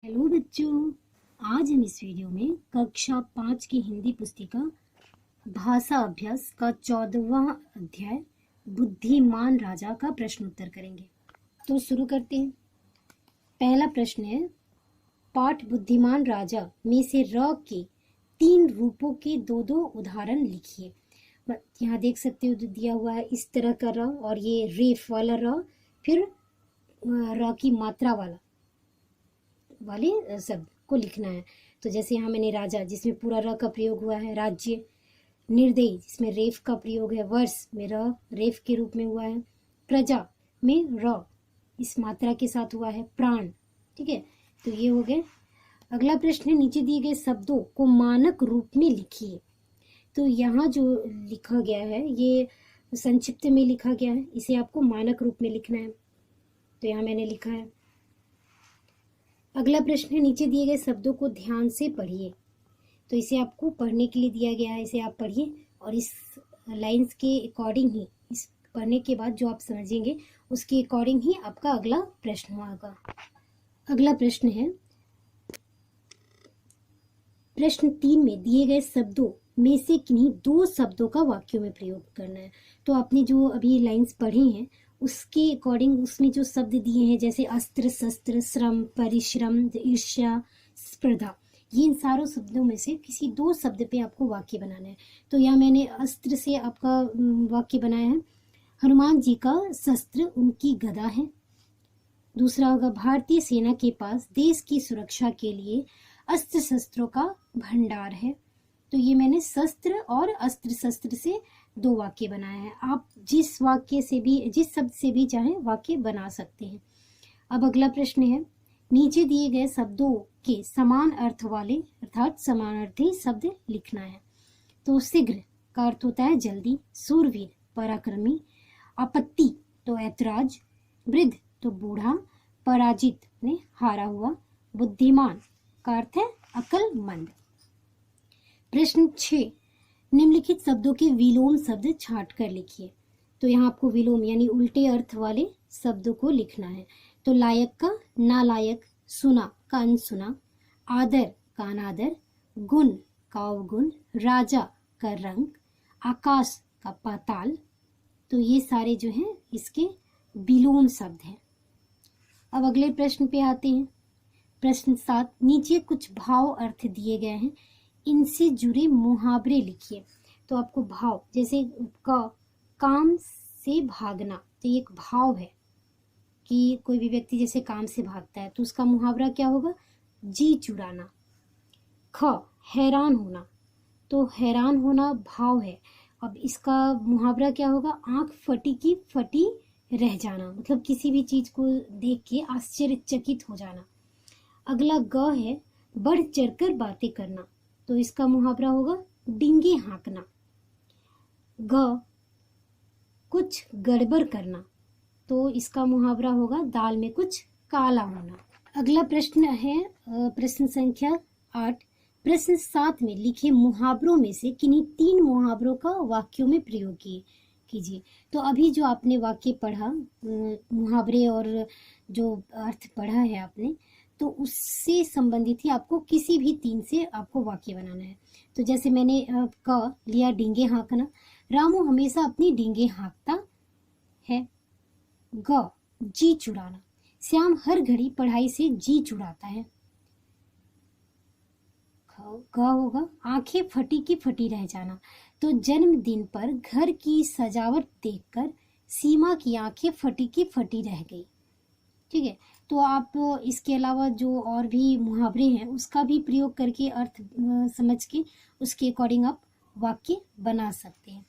Hello बच्चों, आज हम इस वीडियो में कक्षा 5 की हिंदी पुस्तिका भाषा अभ्यास का 14वां अध्याय बुद्धिमान राजा का प्रश्न उत्तर करेंगे। तो शुरू करते हैं। पहला प्रश्न है, पाठ बुद्धिमान राजा में से र के 3 रूपों के दो दो उदाहरण लिखिए। यहाँ देख सकते हो जो दिया हुआ है इस तरह का र और ये रेफ वाला र, फिर र की मात्रा वाले शब्द को लिखना है। तो जैसे यहाँ मैंने राजा जिसमें पूरा र का प्रयोग हुआ है, राज्य, निर्दयी जिसमें रेफ का प्रयोग है, वर्ष में र रेफ के रूप में हुआ है, प्रजा में र इस मात्रा के साथ हुआ है, प्राण। ठीक है, तो ये हो गए। अगला प्रश्न है, नीचे दिए गए शब्दों को मानक रूप में लिखिए। तो यहाँ जो लिखा गया है ये संक्षिप्त में लिखा गया है, इसे आपको मानक रूप में लिखना है। तो यहाँ मैंने लिखा है। अगला प्रश्न है, नीचे दिए गए शब्दों को ध्यान से पढ़िए। तो इसे आपको पढ़ने के लिए दिया गया है, इसे आप पढ़िए और इस लाइंस के अकॉर्डिंग ही, इस पढ़ने के बाद जो आप समझेंगे उसके अकॉर्डिंग ही आपका अगला प्रश्न होगा। अगला प्रश्न है, प्रश्न 3 में दिए गए शब्दों में से किन्हीं 2 शब्दों का वाक्यों में प्रयोग करना है। तो आपने जो अभी लाइंस पढ़ी हैं उसके अकॉर्डिंग उसमें जो शब्द दिए हैं जैसे अस्त्र, शस्त्र, श्रम, परिश्रम, ईर्ष्या, स्पर्धा, ये इन सारों शब्दों में से किसी 2 शब्द पे आपको वाक्य बनाना है। तो यहाँ मैंने अस्त्र से आपका वाक्य बनाया है, हनुमान जी का शस्त्र उनकी गदा है। दूसरा होगा, भारतीय सेना के पास देश की सुरक्षा के लिए अस्त्र शस्त्रों का भंडार है। तो ये मैंने शस्त्र और अस्त्र शस्त्र से 2 वाक्य बनाए हैं। आप जिस वाक्य से भी, जिस शब्द से भी चाहे वाक्य बना सकते हैं। अब अगला प्रश्न है, नीचे दिए गए शब्दों के समान अर्थ वाले अर्थात समानार्थी शब्द लिखना है। तो शीघ्र का अर्थ होता है जल्दी, सूरवीर पराक्रमी, आपत्ति तो ऐतराज, वृद्ध तो बूढ़ा, पराजित ने हारा हुआ, बुद्धिमान का अर्थ है अक्लमंद। प्रश्न 6, निम्नलिखित शब्दों के विलोम शब्द छांट कर लिखिए। तो यहाँ आपको विलोम यानी उल्टे अर्थ वाले शब्दों को लिखना है। तो लायक का नालायक, सुना का अनसुना, आदर का अनादर, गुण का अवगुण, राजा का रंग, आकाश का पाताल। तो ये सारे जो हैं इसके विलोम शब्द हैं। अब अगले प्रश्न पे आते हैं। प्रश्न 7, नीचे कुछ भाव अर्थ दिए गए हैं, इनसे जुड़े मुहावरे लिखिए। तो आपको भाव, जैसे काम से भागना, तो ये एक भाव है कि कोई भी व्यक्ति जैसे काम से भागता है तो उसका मुहावरा क्या होगा, जी चुराना। हैरान होना, तो हैरान होना भाव है। अब इसका मुहावरा क्या होगा, आंख फटी की फटी रह जाना, मतलब किसी भी चीज को देख के आश्चर्यचकित हो जाना। अगला ग है, बढ़ चढ़कर बातें करना, तो इसका मुहावरा होगा डींगे हाँकना। ग, कुछ गड़बड़ करना, तो इसका मुहावरा होगा दाल में कुछ काला होना। अगला प्रश्न है प्रश्न संख्या 8, प्रश्न 7 में लिखे मुहावरों में से किन्हीं 3 मुहावरों का वाक्यों में प्रयोग कीजिए। तो अभी जो आपने वाक्य पढ़ा, मुहावरे और जो अर्थ पढ़ा है आपने, तो उससे संबंधित ही आपको किसी भी 3 से आपको वाक्य बनाना है। तो जैसे मैंने क लिया डींगे हाँकना, रामू हमेशा अपनी डींगे हाँकता है। ग, जी चुराना, श्याम हर घड़ी पढ़ाई से जी चुराता है। ग होगा, आंखें फटी की फटी रह जाना, तो जन्मदिन पर घर की सजावट देखकर सीमा की आंखें फटी की फटी रह गई। ठीक है, तो आप इसके अलावा जो और भी मुहावरे हैं उसका भी प्रयोग करके अर्थ समझ के उसके अकॉर्डिंग आप वाक्य बना सकते हैं।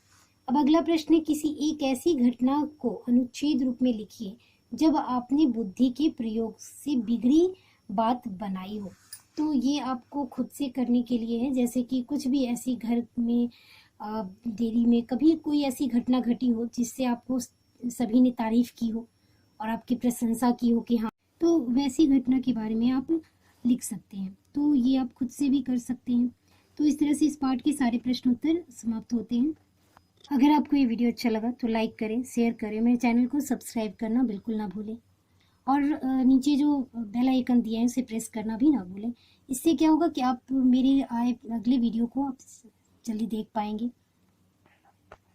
अब अगला प्रश्न है, किसी एक ऐसी घटना को अनुच्छेद रूप में लिखिए जब आपने बुद्धि के प्रयोग से बिगड़ी बात बनाई हो। तो ये आपको खुद से करने के लिए है, जैसे कि कुछ भी ऐसी घर में देरी में कभी कोई ऐसी घटना घटी हो जिससे आपको सभी ने तारीफ की हो और आपकी प्रशंसा की हो कि हाँ, तो वैसी घटना के बारे में आप लिख सकते हैं। तो ये आप खुद से भी कर सकते हैं। तो इस तरह से इस पाठ के सारे प्रश्न उत्तर समाप्त होते हैं। अगर आपको ये वीडियो अच्छा लगा तो लाइक करें, शेयर करें, मेरे चैनल को सब्सक्राइब करना बिल्कुल ना भूलें। और नीचे जो बेल आइकन दिया है उसे प्रेस करना भी ना भूलें। इससे क्या होगा कि आप मेरे आए अगले वीडियो को आप जल्दी देख पाएंगे।